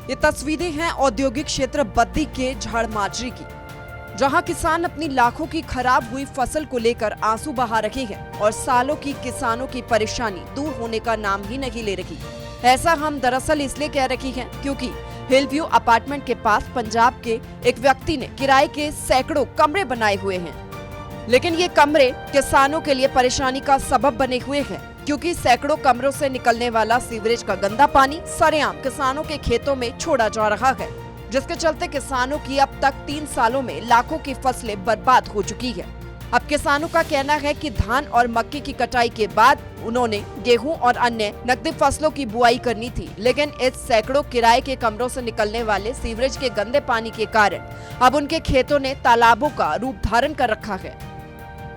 ये तस्वीरें हैं औद्योगिक क्षेत्र बद्दी के झाड़माजरी की, जहां किसान अपनी लाखों की खराब हुई फसल को लेकर आंसू बहा रहे हैं और सालों की किसानों की परेशानी दूर होने का नाम ही नहीं ले रही। ऐसा हम दरअसल इसलिए कह रही हैं क्योंकि हिल व्यू अपार्टमेंट के पास पंजाब के एक व्यक्ति ने किराए के सैकड़ों कमरे बनाए हुए हैं, लेकिन ये कमरे किसानों के लिए परेशानी का सबब बने हुए हैं क्योंकि सैकड़ों कमरों से निकलने वाला सीवरेज का गंदा पानी सरेआम किसानों के खेतों में छोड़ा जा रहा है, जिसके चलते किसानों की अब तक 3 सालों में लाखों की फसलें बर्बाद हो चुकी है। अब किसानों का कहना है कि धान और मक्के की कटाई के बाद उन्होंने गेहूं और अन्य नकदी फसलों की बुआई करनी थी, लेकिन इस सैकड़ों किराए के कमरों से निकलने वाले सीवरेज के गंदे पानी के कारण अब उनके खेतों ने तालाबों का रूप धारण कर रखा है।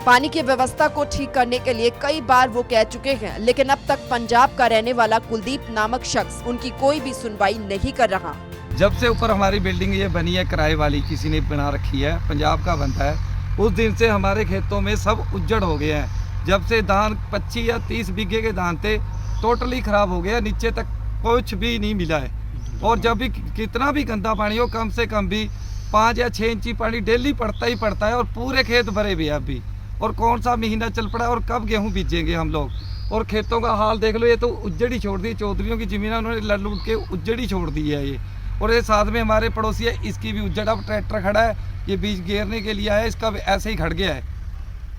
पानी की व्यवस्था को ठीक करने के लिए कई बार वो कह चुके हैं, लेकिन अब तक पंजाब का रहने वाला कुलदीप नामक शख्स उनकी कोई भी सुनवाई नहीं कर रहा। जब से ऊपर हमारी बिल्डिंग ये बनी है, किराए वाली किसी ने बना रखी है, पंजाब का बनता है, उस दिन से हमारे खेतों में सब उज्जड़ हो गए हैं। जब से धान 25 या 30 बीघे के धान थे, टोटली खराब हो गया, नीचे तक कुछ भी नहीं मिला है। और जब भी कितना भी गंदा पानी हो, कम से कम भी 5 या 6 इंची पानी डेली पड़ता ही पड़ता है और पूरे खेत भरे भी है अभी। और कौन सा महीना चल पड़ा और कब गेहूं बीजेंगे हम लोग। और खेतों का हाल देख लो, ये तो उज्जड़ी छोड़ दी, चौधरियों की जमीन उन्होंने लड़ लूट के उज्जड़ी छोड़ दी है ये। और ये साथ में हमारे पड़ोसी है, इसकी भी उज्जड़। अब ट्रैक्टर खड़ा है, ये बीज घेरने के लिए आया, इसका ऐसे ही खड़ गया है।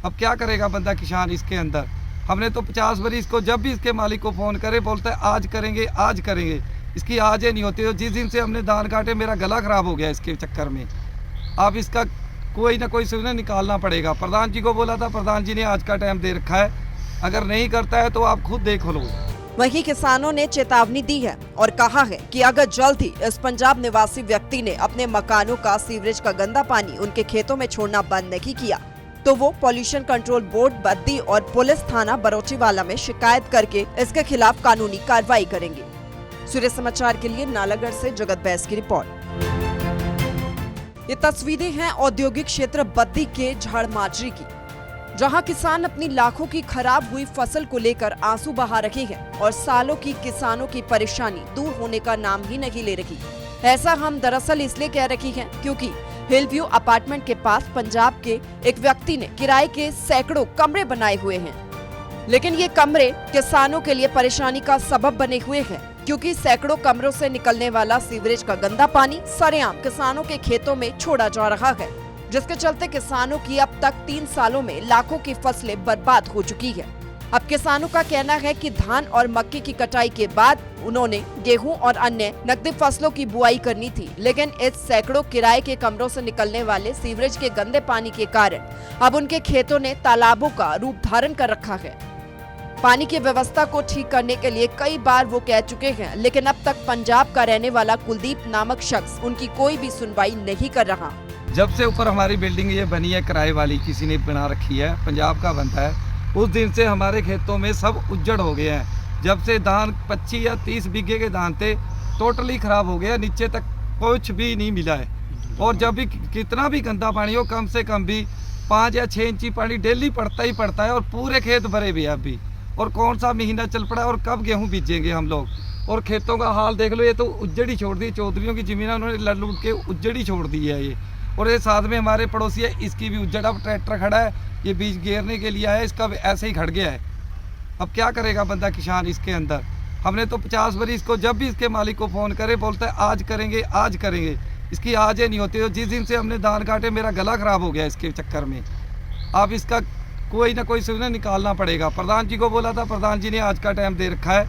अब क्या करेगा बंदा किसान इसके अंदर। हमने तो 50 बार इसको, जब भी इसके मालिक को फ़ोन करे, बोलता है आज करेंगे आज करेंगे, इसकी आज ही नहीं होती। तो जिस दिन से हमने धान काटे, मेरा गला खराब हो गया इसके चक्कर में। अब इसका कोई ना कोई सुविधा निकालना पड़ेगा। प्रधान जी को बोला था, प्रधान जी ने आज का टाइम दे रखा है, अगर नहीं करता है तो आप खुद देख लो। वहीं किसानों ने चेतावनी दी है और कहा है कि अगर जल्द ही इस पंजाब निवासी व्यक्ति ने अपने मकानों का सीवरेज का गंदा पानी उनके खेतों में छोड़ना बंद नहीं किया तो वो पॉल्यूशन कंट्रोल बोर्ड बद्दी और पुलिस थाना बरोचीवाला में शिकायत करके इसके खिलाफ कानूनी कार्रवाई करेंगे। सूर्य समाचार के लिए नालागढ़ से जगत बैस की रिपोर्ट। ये तस्वीरें हैं औद्योगिक क्षेत्र बद्दी के झाड़माजरी की, जहां किसान अपनी लाखों की खराब हुई फसल को लेकर आंसू बहा रहे हैं और सालों की किसानों की परेशानी दूर होने का नाम ही नहीं ले रही। ऐसा हम दरअसल इसलिए कह रही हैं क्योंकि हिल व्यू अपार्टमेंट के पास पंजाब के एक व्यक्ति ने किराए के सैकड़ों कमरे बनाए हुए हैं, लेकिन ये कमरे किसानों के लिए परेशानी का सबब बने हुए हैं क्योंकि सैकड़ों कमरों से निकलने वाला सीवरेज का गंदा पानी सरेआम किसानों के खेतों में छोड़ा जा रहा है, जिसके चलते किसानों की अब तक 3 सालों में लाखों की फसलें बर्बाद हो चुकी है। अब किसानों का कहना है कि धान और मक्के की कटाई के बाद उन्होंने गेहूं और अन्य नकदी फसलों की बुआई करनी थी, लेकिन इस सैकड़ों किराए के कमरों से निकलने वाले सीवरेज के गंदे पानी के कारण अब उनके खेतों ने तालाबों का रूप धारण कर रखा है। पानी की व्यवस्था को ठीक करने के लिए कई बार वो कह चुके हैं, लेकिन अब तक पंजाब का रहने वाला कुलदीप नामक शख्स उनकी कोई भी सुनवाई नहीं कर रहा। जब से ऊपर हमारी बिल्डिंग ये बनी है, किराए वाली किसी ने बना रखी है, पंजाब का बनता है, उस दिन से हमारे खेतों में सब उज्जड़ हो गए हैं। जब से धान 25 या 30 बीघे के धान थे, टोटली खराब हो गया, नीचे तक कुछ भी नहीं मिला है। और जब भी कितना भी गंदा पानी हो, कम से कम भी 5 या 6 इंची पानी डेली पड़ता ही पड़ता है और पूरे खेत भरे भी है अभी। और कौन सा महीना चल पड़ा और कब गेहूं बीजेंगे हम लोग। और खेतों का हाल देख लो, ये तो उज्जड़ी छोड़ दी, चौधरियों की जमीन उन्होंने लड़ लूट के उज्जड़ी छोड़ दी है ये। और ये साथ में हमारे पड़ोसी है, इसकी भी उज्जड़। अब ट्रैक्टर खड़ा है, ये बीज घेरने के लिए आया, इसका ऐसे ही खड़ गया है। अब क्या करेगा बंदा किसान इसके अंदर। हमने तो 50 बार इसको, जब भी इसके मालिक को फ़ोन करे, बोलता है आज करेंगे आज करेंगे, इसकी आज ही नहीं होती। तो जिस दिन से हमने धान काटे, मेरा गला खराब हो गया इसके चक्कर में। अब इसका कोई ना कोई सुविधा निकालना पड़ेगा। प्रधान जी को बोला था, प्रधान जी ने आज का टाइम दे रखा है,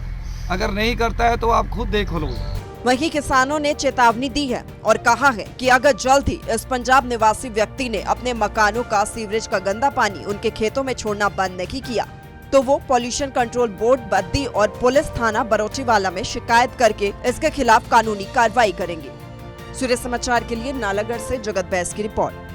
अगर नहीं करता है तो आप खुद देख लो। वहीं किसानों ने चेतावनी दी है और कहा है कि अगर जल्द ही इस पंजाब निवासी व्यक्ति ने अपने मकानों का सीवरेज का गंदा पानी उनके खेतों में छोड़ना बंद नहीं किया तो वो पॉल्यूशन कंट्रोल बोर्ड बद्दी और पुलिस थाना बरोचीवाला में शिकायत करके इसके खिलाफ कानूनी कार्रवाई करेंगे। सूर्य समाचार के लिए नालागढ़ से जगत बैस की रिपोर्ट।